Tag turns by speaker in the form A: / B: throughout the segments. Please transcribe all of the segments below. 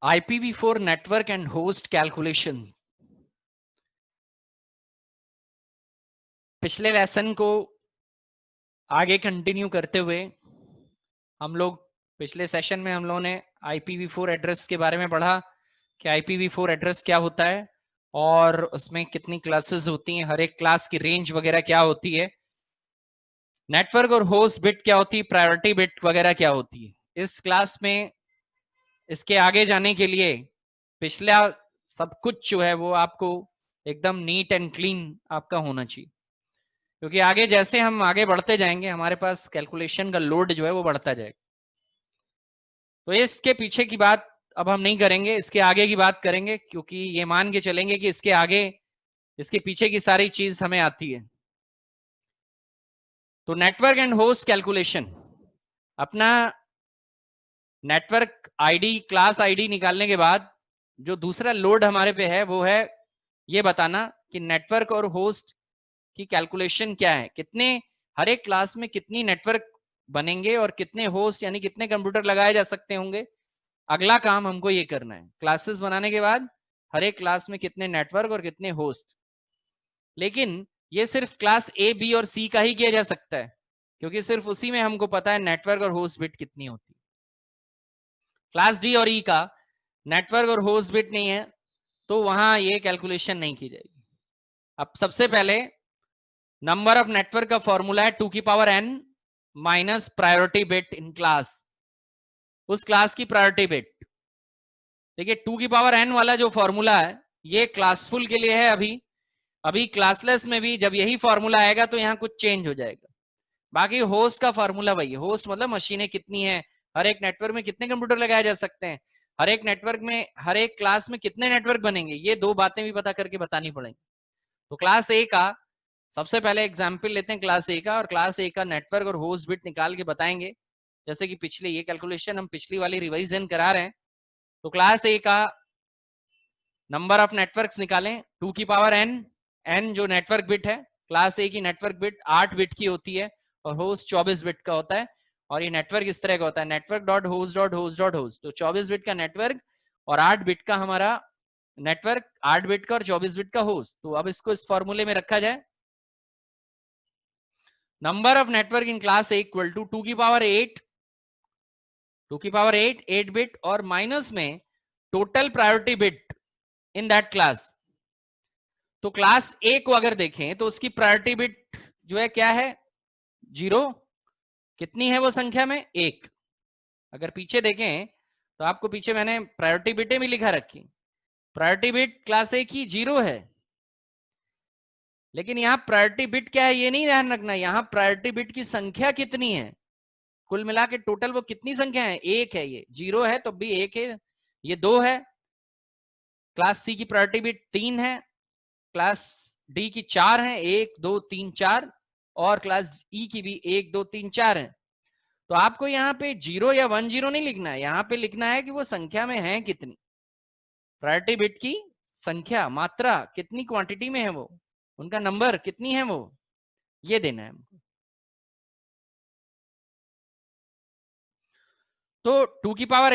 A: IPv4 network and host calculation. पिछले lesson को आगे कंटिन्यू करते हुए हम लोग पिछले सेशन में हम लोगों ने IPv4 एड्रेस के बारे में पढ़ा कि IPv4 एड्रेस क्या होता है और उसमें कितनी क्लासेस होती हैं, हर एक क्लास की रेंज वगैरह क्या होती है, नेटवर्क और होस्ट बिट क्या होती है, प्रायोरिटी बिट वगैरह क्या होती है। इस क्लास में इसके आगे जाने के लिए पिछला सब कुछ जो है वो आपको एकदम नीट एंड क्लीन आपका होना चाहिए, क्योंकि आगे जैसे हम आगे बढ़ते जाएंगे हमारे पास कैलकुलेशन का लोड जो है वो बढ़ता जाएगा। तो इसके पीछे की बात अब हम नहीं करेंगे, इसके आगे की बात करेंगे, क्योंकि ये मान के चलेंगे कि इसके आगे इसके पीछे की सारी चीज हमें आती है। तो नेटवर्क एंड होस्ट कैलकुलेशन, अपना नेटवर्क आईडी क्लास आईडी निकालने के बाद जो दूसरा लोड हमारे पे है वो है ये बताना कि नेटवर्क और होस्ट की कैलकुलेशन क्या है, कितने हर एक क्लास में कितनी नेटवर्क बनेंगे और कितने होस्ट यानी कितने कंप्यूटर लगाए जा सकते होंगे। अगला काम हमको ये करना है, क्लासेस बनाने के बाद हर एक क्लास में कितने नेटवर्क और कितने होस्ट। लेकिन ये सिर्फ क्लास ए बी और सी का ही किया जा सकता है, क्योंकि सिर्फ उसी में हमको पता है नेटवर्क और होस्ट बिट कितनी होती है। क्लास डी और ई का नेटवर्क और होस्ट बिट नहीं है तो वहां ये कैलकुलेशन नहीं की जाएगी। अब सबसे पहले नंबर ऑफ नेटवर्क का फॉर्मूला है 2 की power n minus priority bit in class, उस क्लास की प्रायोरिटी बिट। देखिए 2 की पावर n वाला जो फॉर्मूला है ये क्लासफुल के लिए है, अभी क्लासलेस में भी जब यही फॉर्मूला आएगा तो यहाँ कुछ चेंज हो जाएगा। बाकी होस्ट का फॉर्मूला वही है, होस्ट मतलब मशीनें कितनी है, हर एक नेटवर्क में कितने कंप्यूटर लगाए जा सकते हैं, हर एक नेटवर्क में हर एक क्लास में कितने नेटवर्क बनेंगे, ये दो बातें भी पता करके बतानी पड़ेंगी। तो क्लास ए का सबसे पहले एग्जाम्पल लेते हैं क्लास ए का, और क्लास ए का नेटवर्क और होस्ट बिट निकाल के बताएंगे, जैसे कि पिछले ये कैलकुलेशन हम पिछली वाली रिवाइजन करा रहे हैं। तो क्लास ए का नंबर ऑफ नेटवर्क्स निकालें 2 की पावर n जो नेटवर्क बिट है, क्लास ए की नेटवर्क बिट 8 बिट की होती है और होस्ट 24 बिट का होता है। और ये नेटवर्क इस तरह का होता है, network dot host dot host dot host. तो 24 बिट का नेटवर्क और 8 बिट का हमारा नेटवर्क, 8 बिट का और 24 बिट का होस्ट। तो अब इसको इस फॉर्मूले में रखा जाए, number of network in class A equal to 2 की पावर 8 8 बिट और माइनस में total priority bit in that class. तो क्लास ए को अगर देखें तो उसकी प्रायोरिटी बिट जो है क्या है, 0। कितनी है वो संख्या में, 1। अगर पीछे देखें तो आपको पीछे मैंने प्रायोरिटी बिटें भी लिखा रखी, प्रायोरिटी बिट क्लास ए की 0 है। लेकिन यहाँ प्रायोरिटी बिट क्या है ये नहीं ध्यान रखना, यहाँ प्रायोरिटी बिट की संख्या कितनी है, कुल मिला के टोटल वो कितनी संख्या है, 1 है। ये 0 है तो भी 1 है, ये 2 है। क्लास सी की प्रायोरिटी बिट 3 है, क्लास डी की 4 है, 1 2 3 4, और क्लास ई की भी 1 2 3 4 है। तो आपको यहाँ पे 0 या 1 0 नहीं लिखना है, यहाँ पे लिखना है कि वो संख्या में है कितनी, प्रायोरिटी बिट की संख्या, मात्रा कितनी क्वांटिटी में है वो, उनका नंबर कितनी है वो, ये देना है हमको। तो 2 की पावर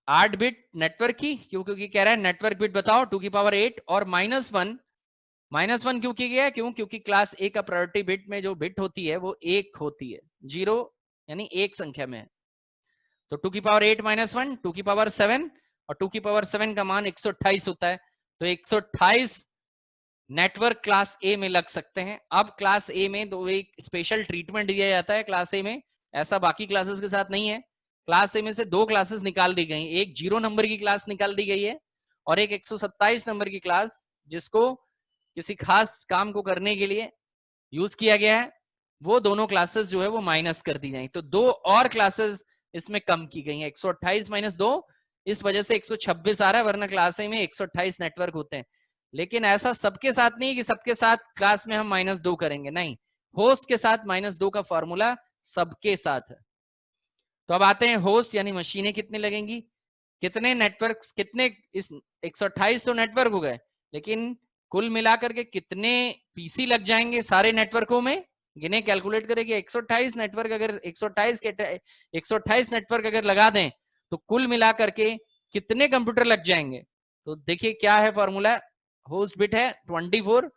A: 8 बिट नेटवर्क की, क्योंकि कह रहा है नेटवर्क बिट बताओ 2 की पावर 8 और -1 क्यों की गया, क्योंकि क्लास ए का प्रायोरिटी बिट में जो बिट होती है वो 1 होती है, 0 यानी 1 संख्या में है। तो 2 की पावर 8 -1 2 की पावर 7, और 2 की पावर 7 का मान 128 होता है। तो 128 नेटवर्क क्लास ए में लग सकते हैं। अब क्लास ए में तो एक स्पेशल ट्रीटमेंट दिया जाता है क्लास ए में, ऐसा बाकी क्लासेस के साथ नहीं है। क्लास ए में से 2 क्लासेस निकाल दी गई, एक 0 नंबर की क्लास निकाल दी गई है और एक 127 नंबर की क्लास जिसको किसी खास काम को करने के लिए यूज किया गया है। वो दोनों क्लासेस जो है वो माइनस कर दी जाएंगी, तो 2 और क्लासेस इसमें कम की गई हैं। 128 - 2 इस वजह से 126 आ रहा है, वरना क्लास ए में 128 नेटवर्क होते हैं। लेकिन ऐसा सबके साथ नहीं कि सबके साथ क्लास में हम -2 करेंगे, नहीं, होस्ट के साथ -2 का फॉर्मूला सबके साथ है। तो अब आते हैं होस्ट यानी मशीनें कितने लगेंगी, कितने नेटवर्क, कितने इस 128 तो नेटवर्क हो गए, लेकिन कुल मिलाकर के कितने पीसी लग जाएंगे सारे नेटवर्कों में, गिने कैलकुलेट करेंगे। 128 नेटवर्क अगर 128 नेटवर्क अगर लगा दें तो कुल मिलाकर के कितने कंप्यूटर लग जाएंगे? तो देखिए क्या है फॉर्मूला, होस्ट बिट है 24,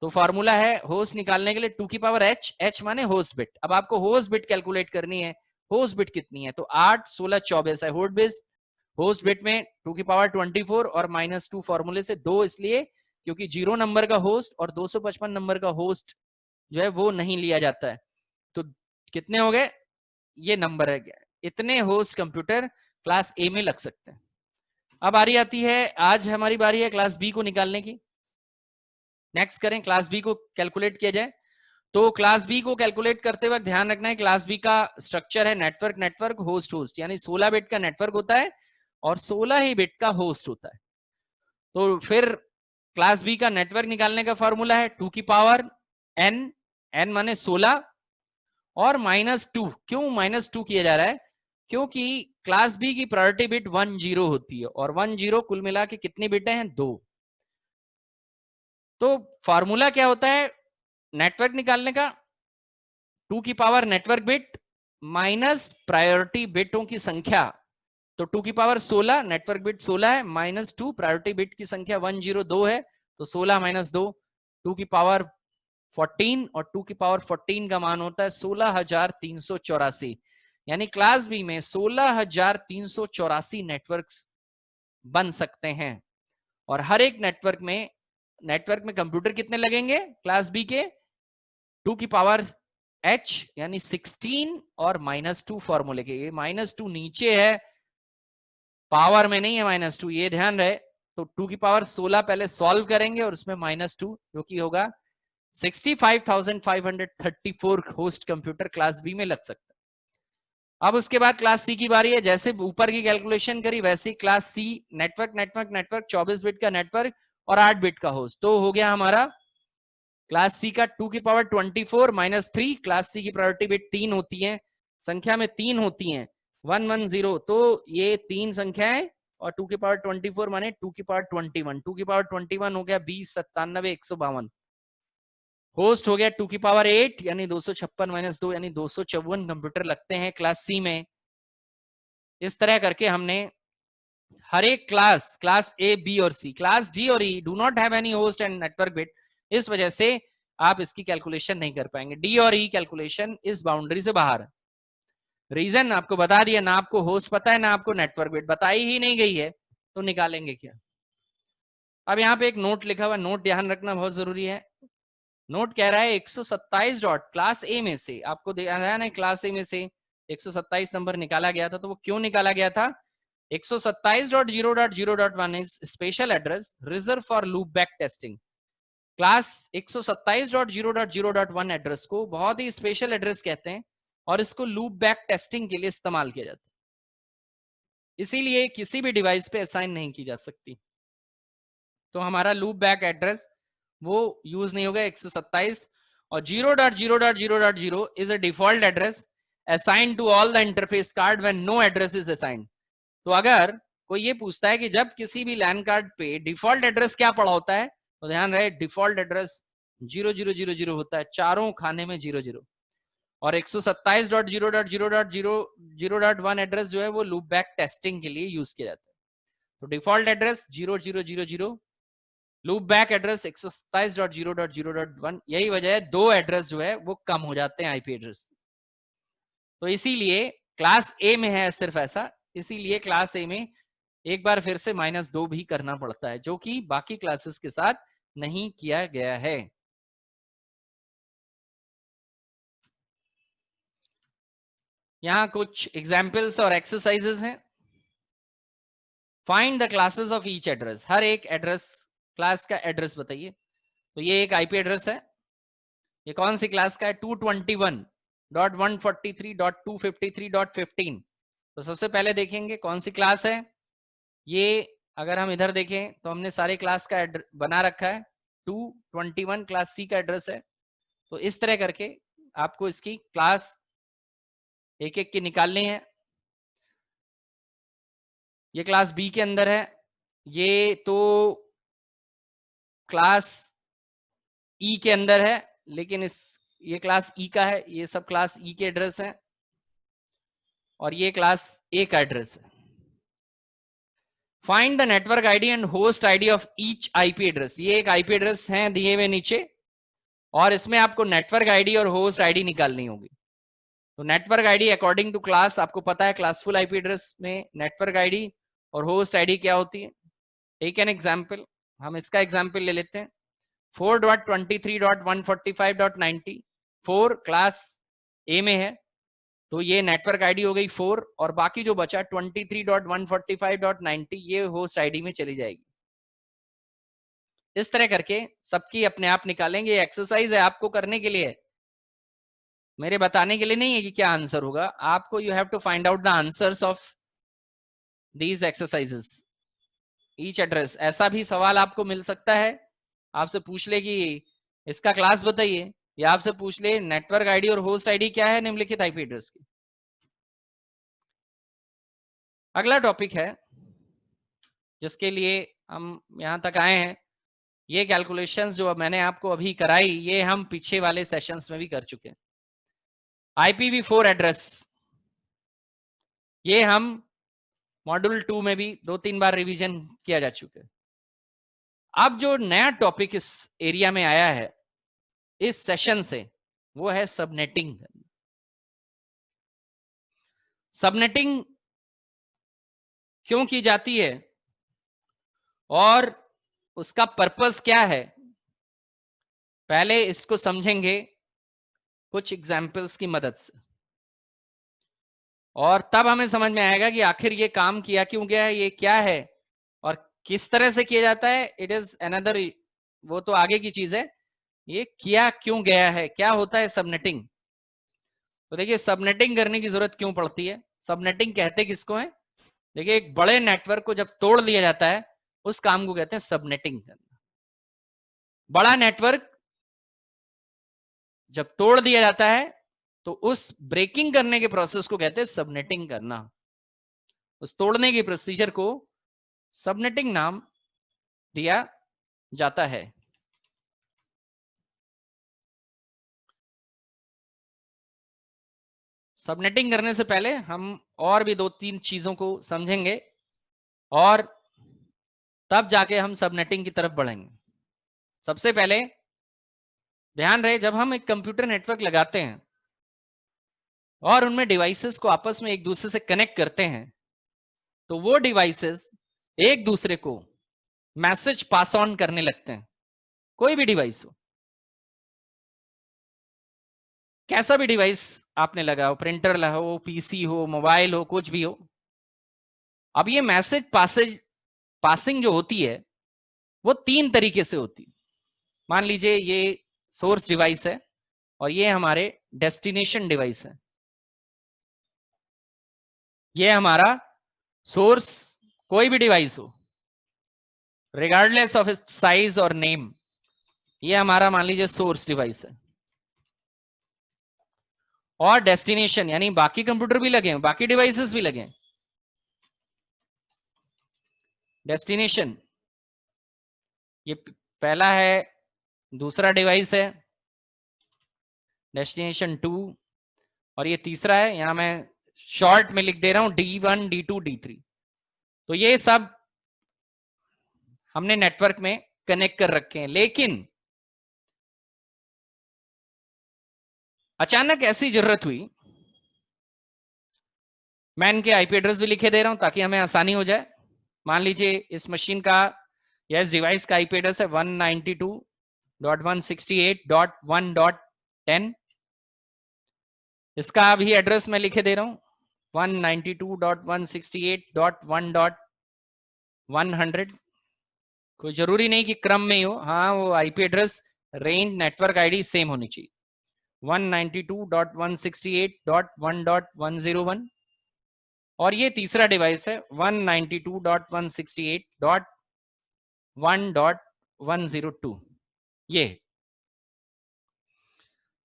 A: तो फॉर्मूला है होस्ट निकालने के लिए 2 की पावर h, h माने होस्ट बिट। अब आपको होस्ट बिट कैलकुलेट करनी है, होस्ट बिट कितनी है, तो 8 16 24 है होस्ट बिट में 2 की पावर 24 और -2 फॉर्मूले से 2, इसलिए क्योंकि 0 नंबर का होस्ट और 255 नंबर का होस्ट जो है वो नहीं लिया जाता है। तो कितने हो गए, ये नंबर है, इतने होस्ट कंप्यूटर क्लास ए में लग सकते हैं। अब बारी आती है, आज हमारी बारी है क्लास बी को निकालने की। नेक्स्ट करें, क्लास बी को कैलकुलेट किया जाए। तो क्लास बी को कैलकुलेट करते वक्त ध्यान रखना है, क्लास बी का स्ट्रक्चर है नेटवर्क नेटवर्क होस्ट होस्ट, यानी 16 बिट का नेटवर्क होता है और 16 ही बिट का होस्ट होता है। तो फिर क्लास बी का नेटवर्क निकालने का फॉर्मूला है 2 की पावर n, n माने 16 और -2। क्यों -2 किया जा रहा है, क्योंकि क्लास बी की प्रायोरिटी बिट 10 होती है और 10 कुल मिला के कितनी बिटें हैं, 2। तो फॉर्मूला क्या होता है नेटवर्क निकालने का, 2 की power network bit minus priority बिटों की संख्या। तो 2 की पावर 16, नेटवर्क बिट 16 है, -2 प्रायोरिटी बिट की संख्या 102 है, तो 16 - 2 2 की पावर 14 और 2 की पावर 14 का मान होता है 16,384। यानी क्लास बी में 16,384 नेटवर्क्स बन सकते हैं। और हर एक नेटवर्क में कंप्यूटर कितने लगेंगे क्लास बी के, 2 की पावर h यानी 16 और -2 फॉर्मूले के। ये -2 नीचे है, पावर में नहीं है -2, ये ध्यान रहे। तो 2 की पावर 16 पहले सॉल्व करेंगे और उसमें -2 जो कि होगा 65,534 होस्ट कंप्यूटर क्लास बी में लग सकता है। अब उसके बाद क्लास सी की बारी है। जैसे ऊपर की कैलकुलेशन करी वैसे ही class C network network network 24 bit का नेटवर्क और 8 बिट का होस्ट। तो हो गया हमारा क्लास सी का 2 की पावर 24 -3। क्लास सी की प्रायोरिटी बिट 3 होती है, संख्या में 3 होती हैं, 110। तो ये 3 संख्याएं और 2 की पावर 24 माने 2 की पावर 21। 2 की पावर 21 हो गया 20 97 152। होस्ट हो गया 2 की पावर 8 यानी 256 - 2 यानी 254 कंप्यूटर लगते हैं क्लास सी में। इस तरह करके हमने हर एक क्लास ए बी और सी, क्लास डी और E do not have any host and network bit, इस वजह से आप इसकी कैलकुलेशन नहीं कर पाएंगे। डी और ई कैलकुलेशन इस बाउंड्री से बाहर। रीजन आपको बता दिया, ना आपको होस्ट पता है ना आपको नेटवर्क बिट बताई ही नहीं गई है, तो निकालेंगे क्या। अब यहाँ पे एक नोट लिखा हुआ, नोट ध्यान रखना बहुत जरूरी है। नोट कह रहा है 127 डॉट क्लास ए में से, आपको ध्यान है क्लास ए में से 127 नंबर निकाला गया था। तो वो क्यों निकाला गया था, 127.0.0.1 is special address reserve for loop back testing. Class 127.0.0.1 address को बहुत ही स्पेशल एड्रेस कहते हैं और इसको लूप बैक टेस्टिंग के लिए इस्तेमाल किया जाता है, इसीलिए किसी भी डिवाइस पे असाइन नहीं की जा सकती। तो हमारा लूप बैक एड्रेस वो यूज नहीं होगा 127। और 0.0.0.0 is a default address assigned to all the interface card when no address is assigned. तो अगर कोई ये पूछता है कि जब किसी भी लैन कार्ड पे डिफॉल्ट एड्रेस क्या पड़ा होता है, तो ध्यान रहे डिफॉल्ट एड्रेस 0000 होता है, चारों खाने में 00। और 127.0.0.0.1 एड्रेस जो है वो लूप बैक टेस्टिंग के लिए यूज किया जाता है। तो default address 0000, loop back address 127.0.0.1। यही वजह है दो एड्रेस जो है वो कम हो जाते हैं आईपी एड्रेस। तो इसीलिए क्लास ए में है सिर्फ ऐसा, इसीलिए क्लास ए में एक बार फिर से -2 भी करना पड़ता है, जो कि बाकी क्लासेस के साथ नहीं किया गया है। यहां कुछ एग्जाम्पल्स और एक्सरसाइजेस हैं। Find the classes of each address, हर एक एड्रेस क्लास का एड्रेस बताइए। तो ये एक आईपी एड्रेस है, ये कौन सी क्लास का है, 221.143.253.15। तो सबसे पहले देखेंगे कौन सी क्लास है ये। अगर हम इधर देखें तो हमने सारे क्लास का बना रखा है, 221 क्लास सी का एड्रेस है। तो इस तरह करके आपको इसकी क्लास एक एक की निकालनी है। ये क्लास बी के अंदर है, ये तो क्लास ई के अंदर है, लेकिन ये क्लास ई का है, ये सब क्लास ई के एड्रेस है और ये क्लास ए का एड्रेस है। Find the network ID and host ID of each IP address. ये एक आईपी एड्रेस है दिए हुए नीचे, और इसमें आपको नेटवर्क आईडी और होस्ट आईडी निकालनी होगी। तो network ID according to class, आपको पता है क्लासफुल आईपी एड्रेस में नेटवर्क आईडी और होस्ट आईडी क्या होती है। टेक एन एग्जांपल, हम इसका एग्जांपल ले लेते हैं। 4.23.145.90 4 क्लास ए में है, तो ये नेटवर्क आईडी हो गई 4, और बाकी जो बचा 23.145.90 ये होस्ट आईडी में चली जाएगी। इस तरह करके सबकी अपने आप निकालेंगे। एक्सरसाइज है आपको करने के लिए, मेरे बताने के लिए नहीं है कि क्या आंसर होगा। आपको you have to find out the answers of these exercises each address. ऐसा भी सवाल आपको मिल सकता है, आपसे पूछ ले कि इसका क्लास बताइए, या आपसे पूछ ले नेटवर्क आईडी और होस्ट आईडी क्या है निम्नलिखित आईपी एड्रेस की। अगला टॉपिक है जिसके लिए हम यहां तक आए हैं, ये कैलकुलेशंस जो मैंने आपको अभी कराई ये हम पीछे वाले सेशंस में भी कर चुके हैं। IPv4 एड्रेस, ये हम मॉड्यूल 2 में भी 2-3 बार रिवीजन किया जा चुका है। अब जो नया टॉपिक इस एरिया में आया है इस सेशन से, वो है सबनेटिंग। सबनेटिंग क्यों की जाती है और उसका पर्पस क्या है, पहले इसको समझेंगे कुछ एग्जाम्पल्स की मदद से, और तब हमें समझ में आएगा कि आखिर ये काम किया क्यों गया है, ये क्या है और किस तरह से किया जाता है। इट इज अनदर, वो तो आगे की चीज है, ये किया क्यों गया है, क्या होता है सबनेटिंग। तो देखिए सबनेटिंग करने की जरूरत क्यों पड़ती है, सबनेटिंग कहते किसको है। देखिए एक बड़े नेटवर्क को जब तोड़ लिया जाता है उस काम को कहते हैं सबनेटिंग करना। बड़ा नेटवर्क जब तोड़ दिया जाता है तो उस ब्रेकिंग करने के प्रोसेस को कहते हैं सबनेटिंग करना। उस तोड़ने के प्रोसीजर को सबनेटिंग नाम दिया जाता है। सबनेटिंग करने से पहले हम और भी 2-3 चीजों को समझेंगे और तब जाके हम सबनेटिंग की तरफ बढ़ेंगे। सबसे पहले ध्यान रहे, जब हम एक कंप्यूटर नेटवर्क लगाते हैं और उनमें डिवाइसेस को आपस में एक दूसरे से कनेक्ट करते हैं, तो वो डिवाइसेस एक दूसरे को मैसेज पास ऑन करने लगते हैं। कोई भी डिवाइस हो, कैसा भी डिवाइस आपने लगा हो, प्रिंटर हो, पीसी हो, मोबाइल हो, कुछ भी हो, अब ये मैसेज पासिंग जो होती है वो 3 तरीके से होती है। मान लीजिए ये सोर्स डिवाइस है और ये हमारे डेस्टिनेशन डिवाइस है। ये हमारा सोर्स, कोई भी डिवाइस हो रिगार्डलेस ऑफ इट्स साइज और नेम, ये हमारा मान लीजिए सोर्स डिवाइस है। और डेस्टिनेशन यानी बाकी कंप्यूटर भी लगे हैं, बाकी डिवाइसेस भी लगे हैं। डेस्टिनेशन ये पहला है, दूसरा डिवाइस है डेस्टिनेशन 2, और ये तीसरा है, यहां मैं शॉर्ट में लिख दे रहा हूं D1 D2 D3। तो ये सब हमने नेटवर्क में कनेक्ट कर रखे हैं। लेकिन अचानक ऐसी जरूरत हुई, मैं इनके आईपी एड्रेस भी लिखे दे रहा हूं ताकि हमें आसानी हो जाए। मान लीजिए इस मशीन का या इस डिवाइस का आईपी एड्रेस है 192.168.1.10। इसका भी एड्रेस मैं लिखे दे रहा हूं 192.168.1.100। कोई जरूरी नहीं कि क्रम में ही हो, हाँ वो IP address range network ID same होनी चाहिए। 192.168.1.101, और ये तीसरा डिवाइस है 192.168.1.102।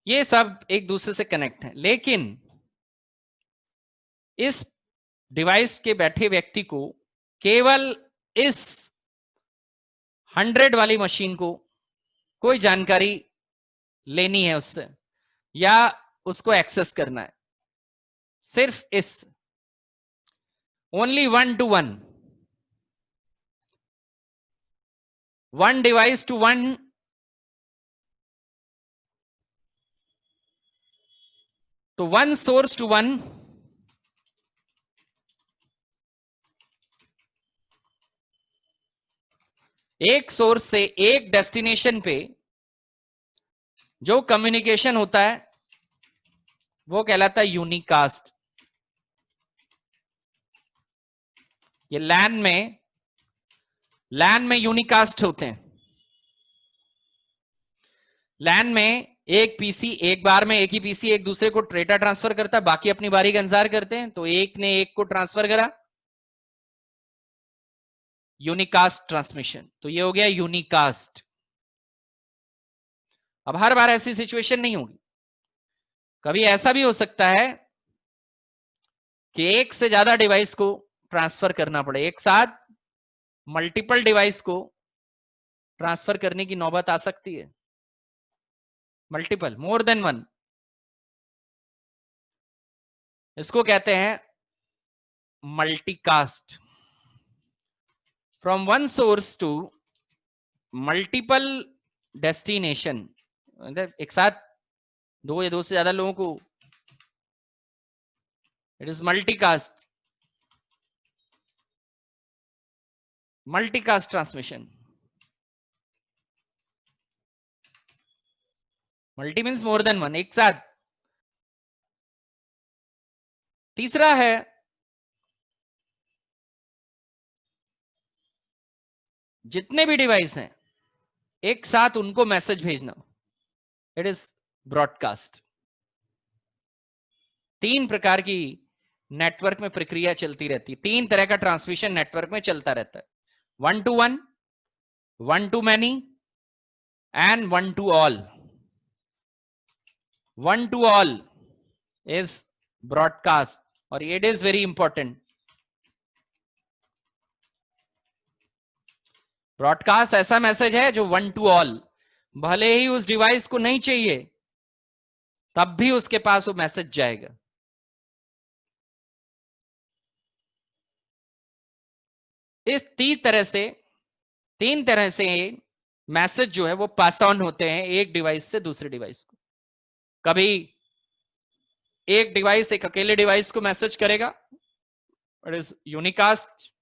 A: ये सब एक दूसरे से कनेक्ट है। लेकिन इस डिवाइस के बैठे व्यक्ति को केवल इस 100 वाली मशीन को कोई जानकारी लेनी है उससे, या उसको एक्सेस करना है, सिर्फ इस only 1 to 1 one device to one, तो वन सोर्स टू वन, एक सोर्स से एक डेस्टिनेशन पे जो कम्युनिकेशन होता है वो कहलाता है यूनिकास्ट। ये लैन में यूनिकास्ट होते हैं। लैन में एक पीसी एक बार में एक ही पीसी एक दूसरे को डेटा ट्रांसफर करता है, बाकी अपनी बारी का इंतजार करते हैं, तो एक ने एक को ट्रांसफर करा, यूनिकास्ट ट्रांसमिशन। तो ये हो गया यूनिकास्ट। अब हर बार ऐसी सिचुएशन नहीं होगी, कभी ऐसा भी हो सकता है कि एक से ज्यादा डिवाइस को ट्रांसफर करना पड़े, एक साथ मल्टीपल डिवाइस को ट्रांसफर करने की नौबत आ सकती है, मल्टीपल, मोर देन वन। इसको कहते हैं multicast. From one source to multiple destination, एक साथ दो या दो से ज्यादा लोगों को, it is multicast, multicast transmission. Multi means more than one, एक साथ। तीसरा है जितने भी डिवाइस हैं एक साथ उनको मैसेज भेजना, इट इज ब्रॉडकास्ट। तीन प्रकार की नेटवर्क में प्रक्रिया चलती रहती है, तीन तरह का ट्रांसमिशन नेटवर्क में चलता रहता है, one to one, one to many and one to all. One to all is broadcast और it is very important. Broadcast ऐसा मैसेज है जो वन टू ऑल, भले ही उस डिवाइस को नहीं चाहिए तब भी उसके पास वो मैसेज जाएगा। इस तीन तरह से मैसेज जो है वो पास ऑन होते हैं एक डिवाइस से दूसरे डिवाइस को। कभी एक डिवाइस एक अकेले डिवाइस को मैसेज करेगा, it is unicast,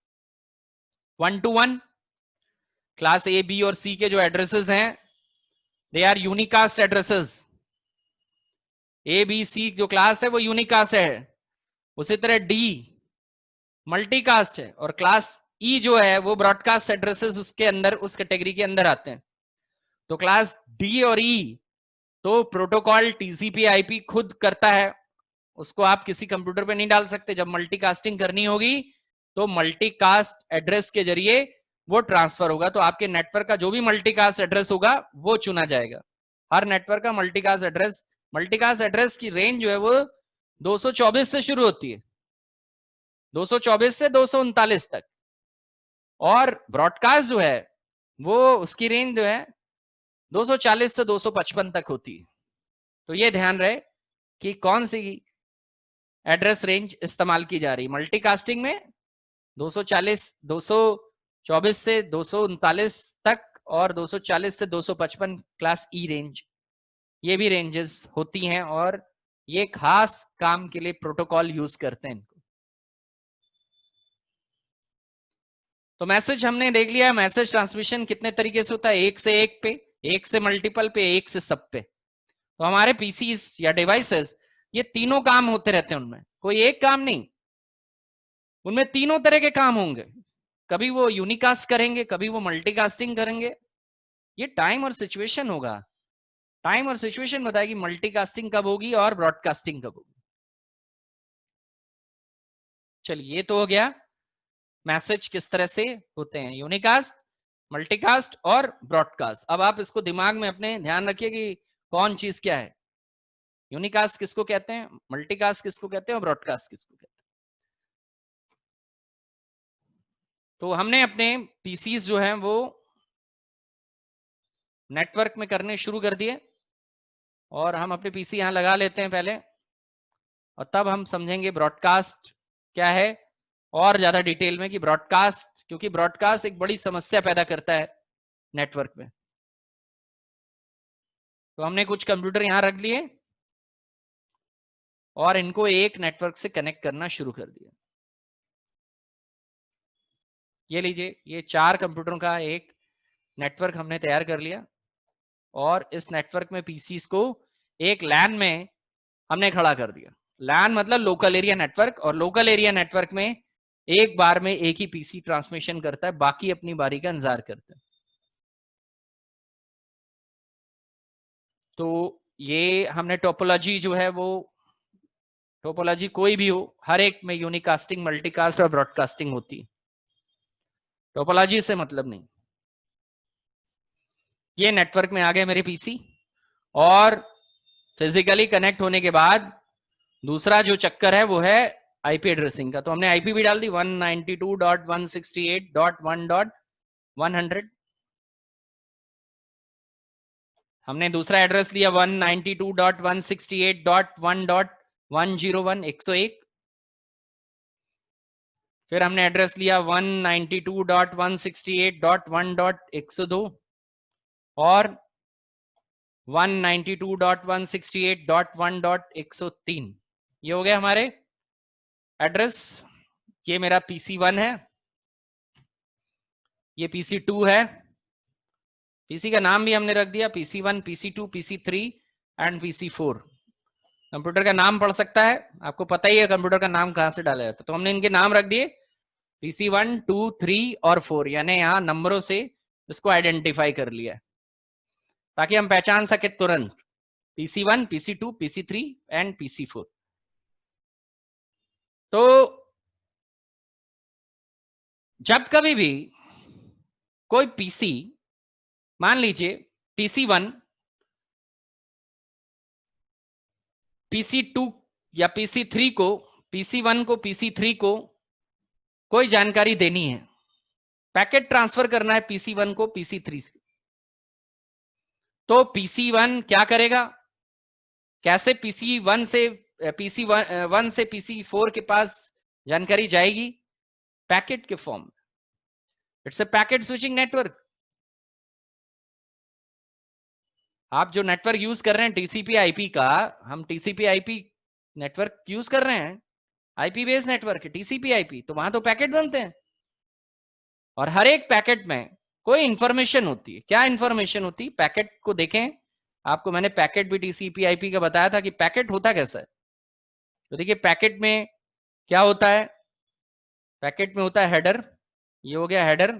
A: one to one. Class A B और सी के जो एड्रेसेस हैं they are unicast addresses. A B C जो क्लास है वो यूनिकास्ट है। उसी तरह डी मल्टीकास्ट है और क्लास ई जो है वो ब्रॉडकास्ट एड्रेसेस उसके अंदर, उस कैटेगरी के अंदर आते हैं। तो क्लास डी और ई तो प्रोटोकॉल टीसीपी आईपी खुद करता है, उसको आप किसी कंप्यूटर पे नहीं डाल सकते। जब मल्टीकास्टिंग करनी होगी तो मल्टीकास्ट एड्रेस के जरिए वो ट्रांसफर होगा, तो आपके नेटवर्क का जो भी मल्टीकास्ट एड्रेस होगा वो चुना जाएगा। हर नेटवर्क का मल्टीकास्ट एड्रेस की रेंज जो है वो 224 से शुरू होती है, 224 से 239 तक, और ब्रॉडकास्ट जो है वो उसकी रेंज जो है 240 से 255 तक होती है। तो ये ध्यान रहे कि कौन सी एड्रेस रेंज इस्तेमाल की जा रही है। मल्टीकास्टिंग में 224 से 239 तक और 240 से 255 क्लास ई रेंज, ये भी रेंजेस होती हैं और ये खास काम के लिए प्रोटोकॉल यूज करते हैं इनको। तो मैसेज हमने देख लिया, मैसेज ट्रांसमिशन कितने तरीके से होता है, एक से एक पे, एक से मल्टीपल पे, एक से सब पे। तो हमारे पीसीस या डिवाइसेस ये तीनों काम होते रहते हैं, उनमें कोई एक काम नहीं, उनमें तीनों तरह के काम होंगे। कभी वो यूनिकास्ट करेंगे, कभी वो मल्टीकास्टिंग करेंगे। ये टाइम और सिचुएशन होगा, टाइम और सिचुएशन बताएगी मल्टीकास्टिंग कब होगी और ब्रॉडकास्टिंग कब होगी। चलिए ये तो हो गया मैसेज किस तरह से होते हैं, यूनिकास्ट, मल्टीकास्ट और ब्रॉडकास्ट। अब आप इसको दिमाग में अपने ध्यान रखिए कि कौन चीज क्या है, यूनिकास्ट किसको कहते हैं, मल्टीकास्ट किसको कहते हैं और ब्रॉडकास्ट किसको कहते हैं। तो हमने अपने पीसीस जो हैं वो नेटवर्क में करने शुरू कर दिए और हम अपने पीसी यहां लगा लेते हैं पहले, और तब हम समझेंगे ब्रॉडकास्ट क्या है और ज्यादा डिटेल में कि ब्रॉडकास्ट, क्योंकि ब्रॉडकास्ट एक बड़ी समस्या पैदा करता है नेटवर्क में। तो हमने कुछ कंप्यूटर यहां रख लिए और इनको एक नेटवर्क से कनेक्ट करना शुरू कर दिया। ये लीजिए, ये 4 कंप्यूटरों का एक नेटवर्क हमने तैयार कर लिया और इस नेटवर्क में पीसीस को एक लैन में हमने खड़ा कर दिया। लैन मतलब लोकल एरिया नेटवर्क, और लोकल एरिया नेटवर्क में एक बार में एक ही पीसी ट्रांसमिशन करता है, बाकी अपनी बारी का इंतजार करते हैं। तो ये हमने टोपोलॉजी जो है वो, टोपोलॉजी कोई भी हो, हर एक में यूनिकास्टिंग, मल्टीकास्ट और ब्रॉडकास्टिंग होती है। टोपोलॉजी से मतलब नहीं। ये नेटवर्क में आ गए मेरे पीसी और फिजिकली कनेक्ट होने के बाद दूसरा जो चक्कर है वो है आईपी एड्रेसिंग का। तो हमने आईपी भी डाल दी 192.168.1.100। हमने दूसरा एड्रेस दिया 192.168.1.101 101। फिर हमने एड्रेस लिया 192.168.1.102 और 192.168.1.103। ये हो गया हमारे एड्रेस। ये मेरा PC1 है, ये PC2 है। पीसी का नाम भी हमने रख दिया PC1, PC2, PC3 and PC4। Computer का नाम पढ़ सकता है, आपको पता ही है कंप्यूटर का नाम कहां से डाला जाता है। तो हमने इनके नाम रख दिए PC1, 2, 3 और 4, यानी यहां नंबरों से इसको आइडेंटिफाई कर लिया ताकि हम पहचान सके तुरंत PC1, PC2, PC3 and PC4। तो जब कभी भी कोई पीसी, मान लीजिए PC1 PC2 या PC3 को, PC1 को PC3 को कोई जानकारी देनी है, पैकेट ट्रांसफर करना है PC1 को PC3 से, तो PC1 क्या करेगा, कैसे PC1 से PC1 से PC4 के पास जानकारी जाएगी? पैकेट के फॉर्म में। It's a packet switching network. आप जो नेटवर्क यूज कर रहे हैं टीसीपी आईपी का, हम टीसीपी आईपी नेटवर्क यूज कर रहे हैं, आईपी बेस्ड नेटवर्क है टीसीपी आईपी, तो वहां तो पैकेट बनते हैं और हर एक पैकेट में कोई इंफॉर्मेशन होती है। क्या इंफॉर्मेशन होती है? पैकेट को देखें, आपको मैंने पैकेट भी टीसीपी आईपी का बताया था कि पैकेट होता कैसा है। तो देखिए पैकेट में क्या होता है, पैकेट में होता है हेडर, ये हो गया हेडर।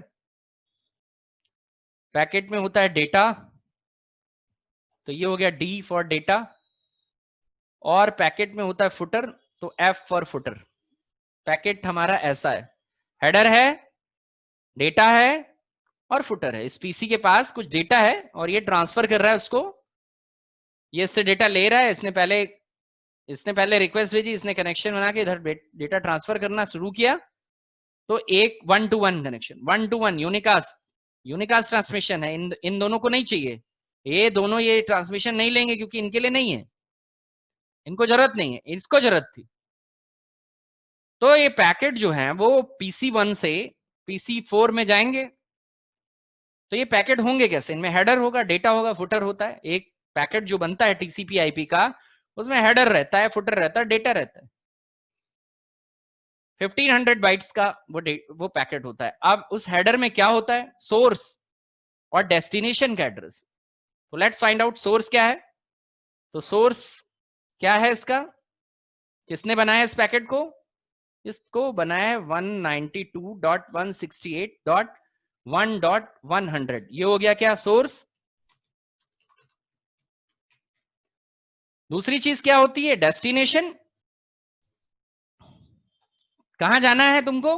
A: पैकेट में होता है डेटा, तो ये हो गया डी फॉर डेटा। और पैकेट में होता है फुटर, तो एफ फॉर फुटर। पैकेट हमारा ऐसा है, हेडर है, डेटा है और फुटर है। इस पीसी के पास कुछ डेटा है और ये ट्रांसफर कर रहा है उसको, ये इससे डेटा ले रहा है। इसने पहले रिक्वेस्ट भेजी, इसने कनेक्शन बना के इधर डेटा ट्रांसफर करना शुरू किया। तो एक 1-to-1 connection, 1-to-1 unicast transmission है। इन दोनों को नहीं चाहिए, ये दोनों ये ट्रांसमिशन नहीं लेंगे क्योंकि इनके लिए नहीं है, इनको जरूरत नहीं है, इसको जरूरत थी। तो ये पैकेट जो है वो PC1 से PC4 में जाएंगे। तो ये पैकेट होंगे कैसे? इनमें हेडर होगा, डेटा होगा, फुटर होता है। एक पैकेट जो बनता है टीसीपी आईपी का, उसमें हेडर रहता है, फुटर रहता है, डेटा रहता है। 1500 बाइट्स का वो पैकेट होता है। अब उस हेडर में क्या होता है? सोर्स और डेस्टिनेशन का एड्रेस। तो लेट्स फाइंड आउट सोर्स क्या है। तो सोर्स क्या है इसका, किसने बनाया इस पैकेट को? इसको बनाया है 192.168.1.100। ये हो गया क्या? सोर्स। दूसरी चीज क्या होती है? डेस्टिनेशन। कहां जाना है तुमको?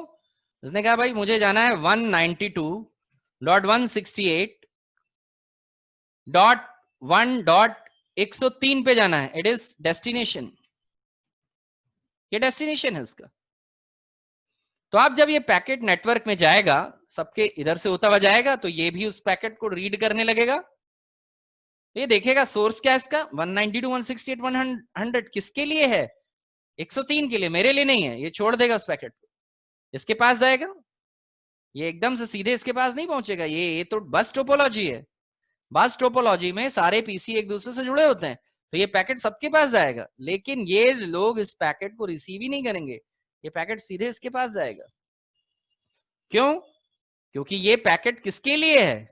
A: उसने कहा भाई मुझे जाना है 192.168.1.103 पे जाना है। इट इज डेस्टिनेशन, ये डेस्टिनेशन है उसका। तो आप जब ये पैकेट नेटवर्क में जाएगा, सबके इधर से होता हुआ जाएगा, तो ये भी उस पैकेट को रीड करने लगेगा। ये देखेगा सोर्स क्या है इसका, 192.168.100 किसके लिए है? 103 के लिए, मेरे लिए नहीं है। ये छोड़ देगा उस पैकेट को, इसके पास जाएगा। ये एकदम से सीधे इसके पास नहीं पहुंचेगा। ये तो बस टोपोलॉजी है। बस टोपोलॉजी में सारे पीसी एक दूसरे से जुड़े होते हैं, तो ये पैकेट सबके पास जाएगा, लेकिन ये लोग इस पैकेट को रिसीव ही नहीं करेंगे, ये पैकेट सीधे इसके पास जाएगा। क्यों? क्योंकि ये पैकेट किसके लिए है,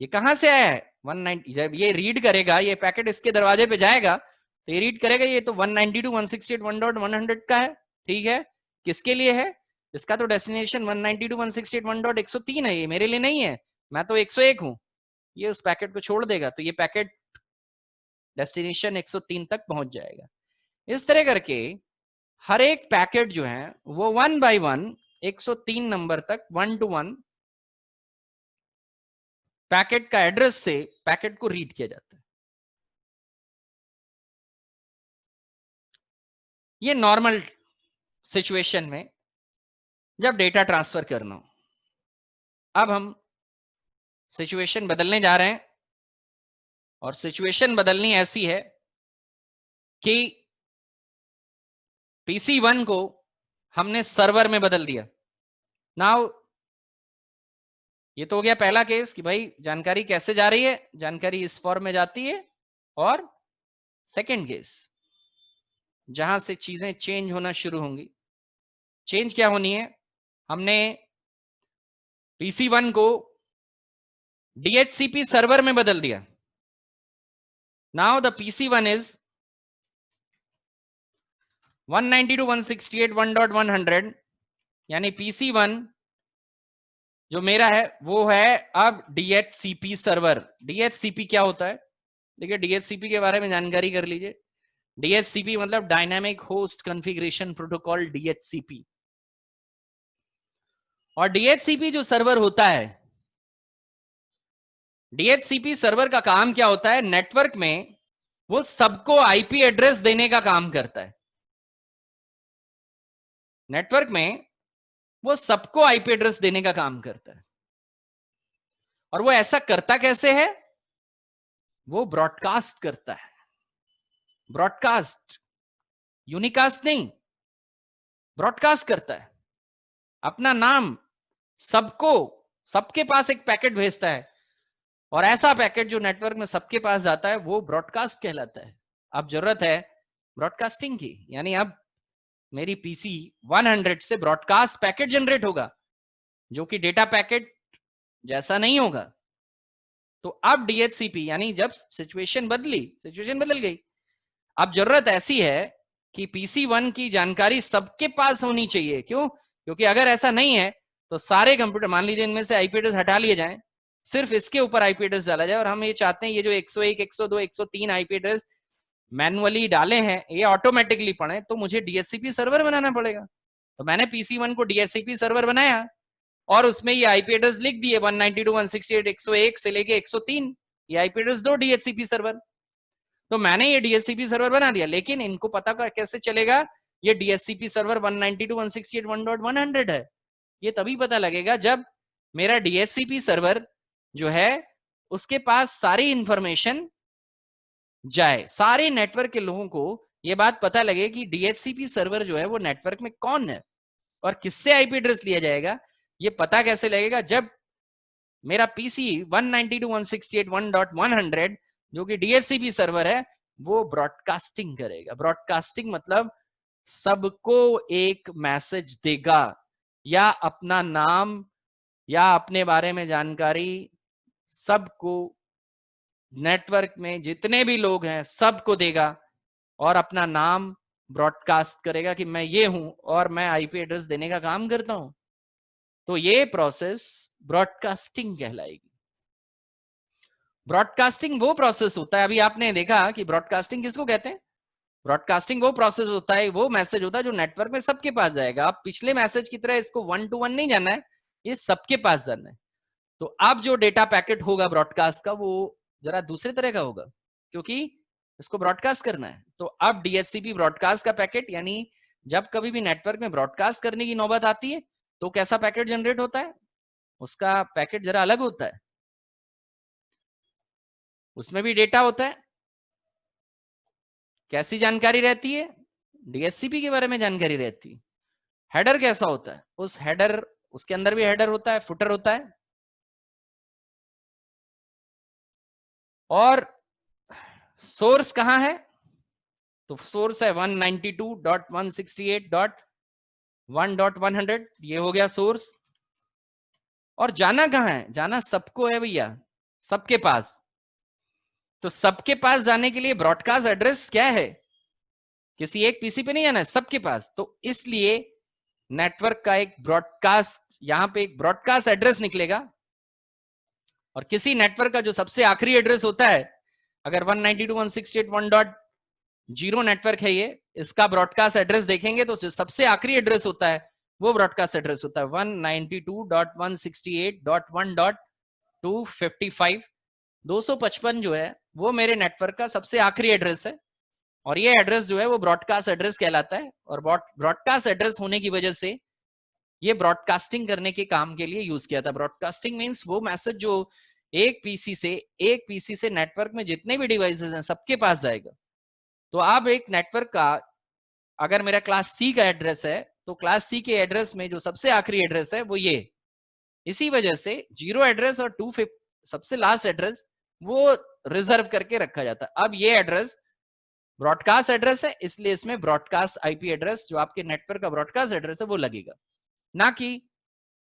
A: ये कहां से आया है 190। जब ये रीड करेगा, ये पैकेट इसके दरवाजे पे जाएगा, तो ये रीड करेगा ये तो 192.168.1.100 का है, ठीक है। किसके लिए है? इसका तो डेस्टिनेशन 192.168.1.103 है, ये मेरे लिए नहीं है, मैं तो 101 हूं। ये उस पैकेट को छोड़ देगा, तो ये पैकेट डेस्टिनेशन 103 तक पहुंच जाएगा। इस तरह करके हर एक पैकेट जो है वो 1 बाय 1 103 नंबर तक 1 to 1 पैकेट का एड्रेस से पैकेट को रीड किया जाता है। ये नॉर्मल सिचुएशन में जब डेटा ट्रांसफर करना हो। अब हम सिचुएशन बदलने जा रहे हैं, और सिचुएशन बदलनी ऐसी है कि PC1 को हमने सर्वर में बदल दिया। नाउ ये तो हो गया पहला केस कि भाई जानकारी कैसे जा रही है, जानकारी इस फॉर्म में जाती है। और सेकंड केस जहां से चीजें चेंज होना शुरू होंगी। चेंज क्या होनी है? हमने PC1 को DHCP सर्वर में बदल दिया। नाउ द PC1 इज 192.168.1.100, यानी PC1 जो मेरा है वो है अब DHCP सर्वर। DHCP क्या होता है? देखिए DHCP के बारे में जानकारी कर लीजिए। DHCP मतलब dynamic host configuration protocol, DHCP। और DHCP जो सर्वर होता है, DHCP सर्वर का काम क्या होता है? नेटवर्क में वो सबको आईपी एड्रेस देने का काम करता है। नेटवर्क में वो सबको आईपी एड्रेस देने का काम करता है। और वो ऐसा करता कैसे है? वो ब्रॉडकास्ट करता है। ब्रॉडकास्ट, यूनिकास्ट नहीं, ब्रॉडकास्ट करता है। अपना नाम सबको, सबके पास एक पैकेट भेजता है, और ऐसा पैकेट जो नेटवर्क में सबके पास जाता है वो ब्रॉडकास्ट कहलाता है। अब जरूरत है ब्रॉडकास्टिंग की, यानी अब मेरी PC 100 से ब्रॉडकास्ट पैकेट जनरेट होगा, जो कि डेटा पैकेट जैसा नहीं होगा। तो अब DHCP, यानी जब सिचुएशन बदली, सिचुएशन बदल गई, अब जरूरत ऐसी है कि PC1 की जानकारी सबके पास होनी चाहिए। क्यों? क्योंकि अगर ऐसा नहीं है तो सारे कंप्यूटर, मान लीजिए इनमें से आईपी एड्रेस हटा लिए जाएं, सिर्फ इसके ऊपर आईपी एड्रेस डाला जाए, और हम ये चाहते हैं ये जो 101, 102, 103 आईपी एड्रेस मैनुअली डाले हैं ये ऑटोमेटिकली पढ़े, तो मुझे DHCP सर्वर बनाना पड़ेगा। तो मैंने PC1 को DHCP सर्वर बनाया, और उसमें ये आईपी एड्रेस लिख दिए 192.168.101 से लेके 103, ये आईपी एड्रेस दो DHCP सर्वर। तो मैंने ये DHCP सर्वर बना दिया, लेकिन इनको पता कैसे चलेगा ये DHCP सर्वर 192.168.1.100 है? ये तभी पता लगेगा जब मेरा DHCP सर्वर जो है उसके पास सारी इंफॉर्मेशन जाए, सारे नेटवर्क के लोगों को ये बात पता लगे कि DHCP सर्वर जो है वो नेटवर्क में कौन है और किससे आईपी एड्रेस लिया जाएगा। ये पता कैसे लगेगा? जब मेरा PC 192.168.1.100 जो कि DHCP सर्वर है वो ब्रॉडकास्टिंग करेगा। ब्रॉडकास्टिंग मतलब सबको एक मैसेज देगा, या अपना नाम या अपने बारे में जानकारी सबको, नेटवर्क में जितने भी लोग हैं सबको देगा, और अपना नाम ब्रॉडकास्ट करेगा कि मैं ये हूं और मैं आईपी एड्रेस देने का काम करता हूं। तो ये प्रोसेस ब्रॉडकास्टिंग कहलाएगी। ब्रॉडकास्टिंग वो प्रोसेस होता है, अभी आपने देखा कि ब्रॉडकास्टिंग किसको कहते हैं? ब्रॉडकास्टिंग वो प्रोसेस होता है, वो मैसेज होता है जो नेटवर्क में सबके पास जाएगा। आप पिछले मैसेज की तरह इसको 1 to 1 नहीं जानना है, ये सबके पास जानना है। तो अब जो डेटा पैकेट होगा ब्रॉडकास्ट का वो जरा दूसरे तरह का होगा, क्योंकि इसको ब्रॉडकास्ट करना है। तो अब DHCP ब्रॉडकास्ट का पैकेट, यानी जब कभी भी नेटवर्क में ब्रॉडकास्ट करने की नौबत आती है तो कैसा पैकेट जनरेट होता है? उसका पैकेट जरा अलग होता है, उसमें भी डेटा होता है। कैसी जानकारी रहती है? DHCP के बारे में जानकारी रहती है। हेडर कैसा होता है? उस हेडर उसके अंदर भी हेडर होता है, फुटर होता है, और सोर्स कहां है? तो सोर्स है 192.168.1.100, ये हो गया सोर्स। और जाना कहां है? जाना सबको है भैया, सबके पास। तो सबके पास जाने के लिए ब्रॉडकास्ट एड्रेस क्या है? किसी एक पीसी पे नहीं जाना है, सबके पास। तो इसलिए नेटवर्क का एक ब्रॉडकास्ट, यहां पे एक ब्रॉडकास्ट एड्रेस निकलेगा, और किसी नेटवर्क का जो सबसे आखिरी एड्रेस होता है, अगर 192.168.1.0 नेटवर्क है ये, इसका ब्रॉडकास्ट एड्रेस देखेंगे तो जो सबसे आखिरी एड्रेस होता है वो ब्रॉडकास्ट एड्रेस होता है 192.168.1.255। 255 जो है वो मेरे नेटवर्क का सबसे आखिरी एड्रेस है, और ये एड्रेस जो है वो ब्रॉडकास्ट एड्रेस कहलाता है। और ब्रॉडकास्ट एड्रेस होने की वजह से ये ब्रॉडकास्टिंग करने के काम के लिए यूज किया था। ब्रॉडकास्टिंग मींस वो मैसेज जो एक पीसी से नेटवर्क में जितने भी डिवाइसेस हैं सबके पास जाएगा। तो अब एक नेटवर्क का अगर मेरा क्लास सी का एड्रेस है, तो क्लास सी के एड्रेस में जो सबसे आखिरी एड्रेस है वो ये, इसी वजह से 0 एड्रेस और 2 सबसे लास्ट एड्रेस वो रिजर्व करके रखा जाता है। अब ये एड्रेस ब्रॉडकास्ट एड्रेस है, इसलिए इसमें ब्रॉडकास्ट आईपी एड्रेस, जो आपके नेटवर्क का ब्रॉडकास्ट एड्रेस है, वो लगेगा, ना कि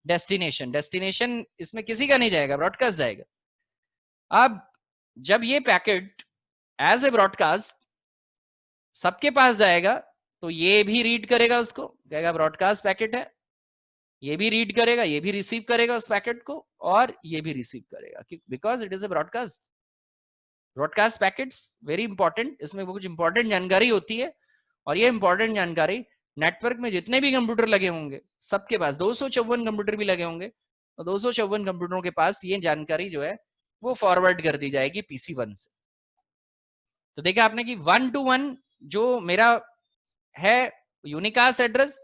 A: डेस्टिनेशन। डेस्टिनेशन इसमें किसी का नहीं जाएगा, ब्रॉडकास्ट जाएगा। अब जब ये पैकेट एज ए ब्रॉडकास्ट सबके पास जाएगा, तो ये भी रीड करेगा, उसको कहेगा ब्रॉडकास्ट पैकेट है, ये भी रीड करेगा, ये भी रिसीव करेगा उस पैकेट को, और ये भी रिसीव करेगा, because it is a broadcast. Broadcast packets very important, इसमें वो कुछ इंपॉर्टेंट जानकारी होती है, और ये इंपॉर्टेंट जानकारी नेटवर्क में जितने भी कंप्यूटर लगे होंगे सबके पास, 254 कंप्यूटर भी लगे होंगे, तो 254 कंप्यूटरों के पास ये जानकारी जो है वो फॉरवर्ड कर दी जाएगी पीसी 1 से। तो देखा आपने कि 1 to 1 जो मेरा है यूनिकास्ट एड्रेस,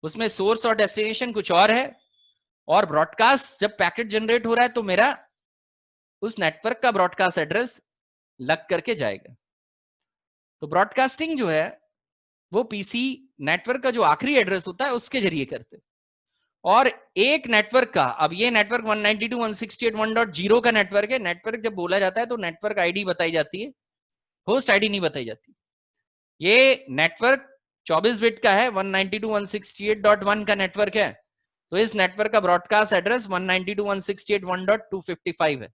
A: उसमें सोर्स और डेस्टिनेशन कुछ और है, और ब्रॉडकास्ट जब पैकेट जनरेट हो रहा है तो मेरा उस नेटवर्क का ब्रॉडकास्ट एड्रेस लग करके जाएगा। तो ब्रॉडकास्टिंग जो है वो पीसी नेटवर्क का जो आखिरी एड्रेस होता है उसके जरिए करते हैं। और एक नेटवर्क का, अब ये नेटवर्क 192.168.1.0 का नेटवर्क है। नेटवर्क जब बोला जाता है तो नेटवर्क आईडी बताई जाती है, होस्ट आईडी नहीं बताई जाती। ये नेटवर्क 24 बिट का है, 192.168.1 का नेटवर्क है, तो इस नेटवर्क का ब्रॉडकास्ट एड्रेस 192.168.1.255 है।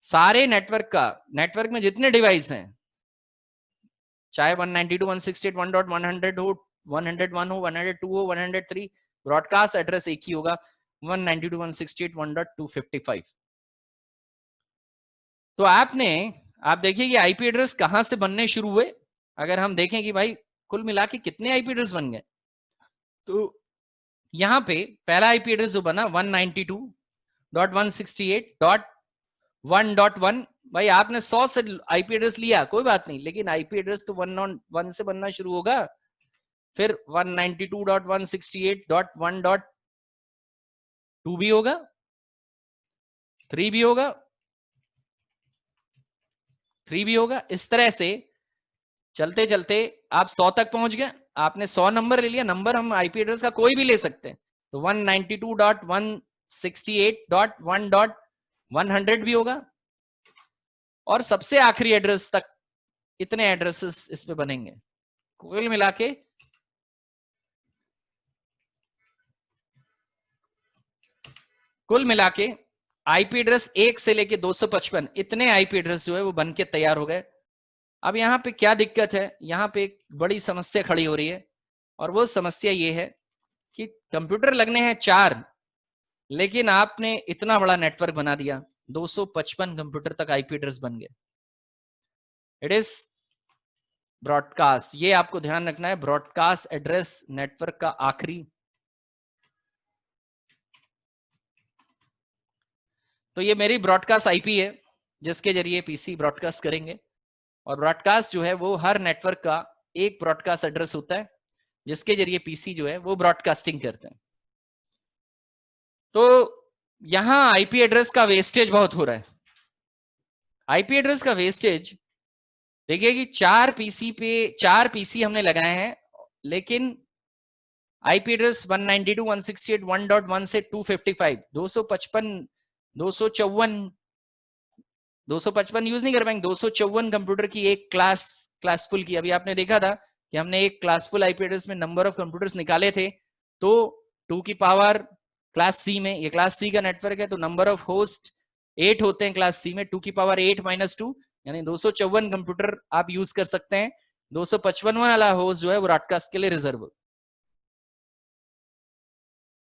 A: सारे नेटवर्क का, नेटवर्क में जितने डिवाइस हैं, चाहे 192.168.1.100 हो, 101 हो, 102 हो, 103, ब्रॉडकास्ट एड्रेस एक ही होगा, 192.168.1.255। तो आप देखिए कि आईपी एड्रेस कहां से बनने शुरू हुए। अगर हम देखें कि भाई कुल मिला के कितने आईपी एड्रेस बन गए, तो यहां पे पहला आईपी एड्रेस जो बना 192.168.1.1, भाई आपने 100 से आईपी एड्रेस लिया कोई बात नहीं, लेकिन आईपी एड्रेस तो 1 से बनना शुरू होगा, फिर 192.168.1.2 भी होगा, 3 भी होगा, 3 भी होगा। इस तरह से चलते चलते आप 100 तक पहुंच गए। आपने 100 नंबर ले लिया, नंबर हम आईपी एड्रेस का कोई भी ले सकते हैं, तो 192.168.1.100 भी होगा, और सबसे आखिरी एड्रेस तक इतने एड्रेसेस इस पे बनेंगे। कुल मिला के आईपी एड्रेस 1 से लेके 255 इतने आईपी एड्रेस जो है वो बन के तैयार हो गए। अब यहाँ पे क्या दिक्कत है, यहाँ पे एक बड़ी समस्या खड़ी हो रही है, और वो समस्या ये है कि कंप्यूटर लगने हैं 4, लेकिन आपने इतना बड़ा नेटवर्क बना दिया, 255 कंप्यूटर तक आईपी एड्रेस बन गए। इट इज ब्रॉडकास्ट, ये आपको ध्यान रखना है, ब्रॉडकास्ट एड्रेस नेटवर्क का आखिरी। तो ये मेरी ब्रॉडकास्ट आईपी है जिसके जरिए पीसी ब्रॉडकास्ट करेंगे, और ब्रॉडकास्ट जो है वो हर नेटवर्क का एक ब्रॉडकास्ट एड्रेस होता है जिसके जरिए पीसी जो है वो ब्रॉडकास्टिंग करते हैं। तो यहां आईपी एड्रेस का वेस्टेज बहुत हो रहा है। आईपी एड्रेस का वेस्टेज देखिए कि 4 पीसी हमने लगाए हैं, लेकिन आईपी एड्रेस 192.168.1.1 से 255, 255, 254 यूज नहीं कर पाएंगे। 254 कंप्यूटर की एक क्लासफुल की, अभी आपने देखा था कि हमने एक क्लासफुल आईपी एड्रेस में नंबर ऑफ कंप्यूटर्स निकाले थे, तो 2 की पावर क्लास सी में, ये क्लास सी का नेटवर्क है, तो नंबर ऑफ होस्ट 8 होते हैं क्लास सी में, 2 की पावर 8 - 2 यानी 254 कंप्यूटर आप यूज कर सकते हैं। 255 वाला होस्ट जो है वो ब्रॉडकास्ट के लिए रिजर्व।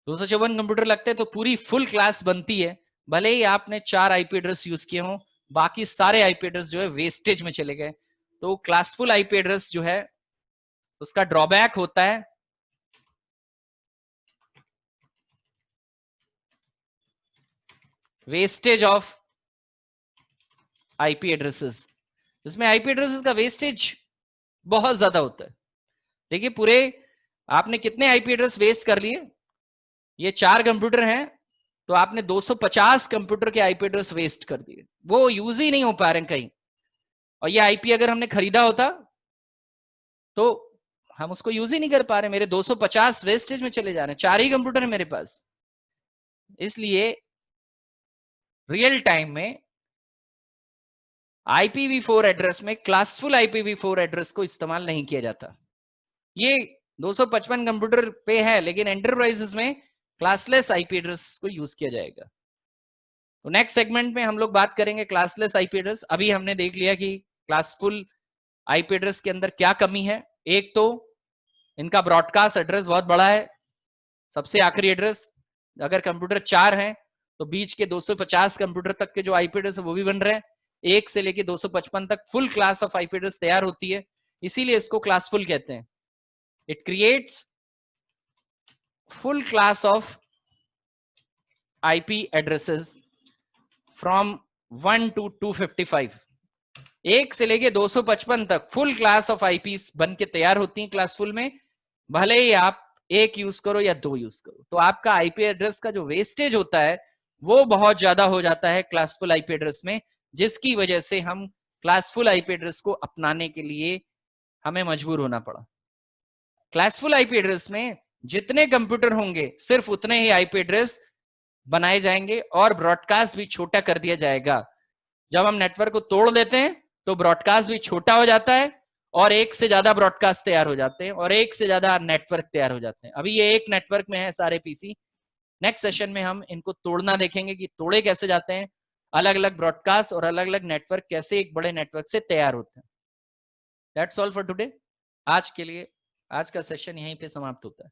A: 254 कंप्यूटर लगते हैं तो पूरी फुल क्लास बनती है, भले ही आपने 4 आईपी एड्रेस यूज किए हों, बाकी सारे आईपी एड्रेस जो है वेस्टेज में चले गए। तो क्लासफुल आईपी एड्रेस जो है उसका ड्रॉबैक होता है वेस्टेज ऑफ आईपी एड्रेसेस। इसमें आईपी एड्रेसेस का वेस्टेज बहुत ज्यादा होता है। देखिए पूरे आपने कितने आईपी एड्रेस वेस्ट कर लिए, ये 4 कंप्यूटर हैं तो आपने 250 कंप्यूटर के आईपी एड्रेस वेस्ट कर दिए, वो यूज ही नहीं हो पा रहे कहीं। और ये आईपी अगर हमने खरीदा होता तो हम उसको यूज ही नहीं कर पा रहे, मेरे 250 वेस्टेज में चले जा रहे हैं, 4 ही कंप्यूटर है मेरे पास। इसलिए रियल टाइम में IPv4 एड्रेस में क्लासफुल IPv4 एड्रेस को इस्तेमाल नहीं किया जाता। ये 255 कंप्यूटर पे है, लेकिन एंटरप्राइजेस में क्लासलेस आईपी एड्रेस को यूज किया जाएगा। तो नेक्स्ट सेगमेंट में हम लोग बात करेंगे क्लासलेस आईपी एड्रेस। अभी हमने देख लिया कि क्लासफुल आईपी एड्रेस के अंदर क्या कमी है। एक तो इनका ब्रॉडकास्ट एड्रेस बहुत बड़ा है, सबसे आखिरी एड्रेस, अगर कंप्यूटर 4 हैं तो बीच के 250 कंप्यूटर तक के जो आईपी एड्रेस है वो भी बन रहे हैं, 1 से लेके 255 तक full class of IP address तैयार होती है, इसीलिए इसको क्लासफुल कहते हैं। It creates full class of IP addresses from 1 to 255, 1 से लेके 255 तक फुल क्लास ऑफ आईपी बन के तैयार होती हैं क्लासफुल में, भले ही आप 1 यूज करो या 2 यूज करो। तो आपका आईपी एड्रेस का जो वेस्टेज होता है वो बहुत ज्यादा हो जाता है क्लासफुल आईपी एड्रेस में, जिसकी वजह से हम क्लासफुल आईपी एड्रेस को अपनाने के लिए हमें मजबूर होना पड़ा। क्लासफुल आईपी एड्रेस में जितने कंप्यूटर होंगे सिर्फ उतने ही आईपी एड्रेस बनाए जाएंगे और ब्रॉडकास्ट भी छोटा कर दिया जाएगा। जब हम नेटवर्क को तोड़ देते हैं तो ब्रॉडकास्ट भी छोटा हो जाता है और 1 से ज्यादा ब्रॉडकास्ट तैयार हो जाते हैं और 1 से ज्यादा नेटवर्क तैयार हो जाते हैं। अभी ये एक नेटवर्क में है सारे पीसी, नेक्स्ट सेशन में हम इनको तोड़ना देखेंगे कि तोड़े कैसे जाते हैं, अलग अलग ब्रॉडकास्ट और अलग अलग नेटवर्क कैसे एक बड़े नेटवर्क से तैयार होते हैं। That's all for today. आज के लिए आज का सेशन यहीं पे समाप्त होता है।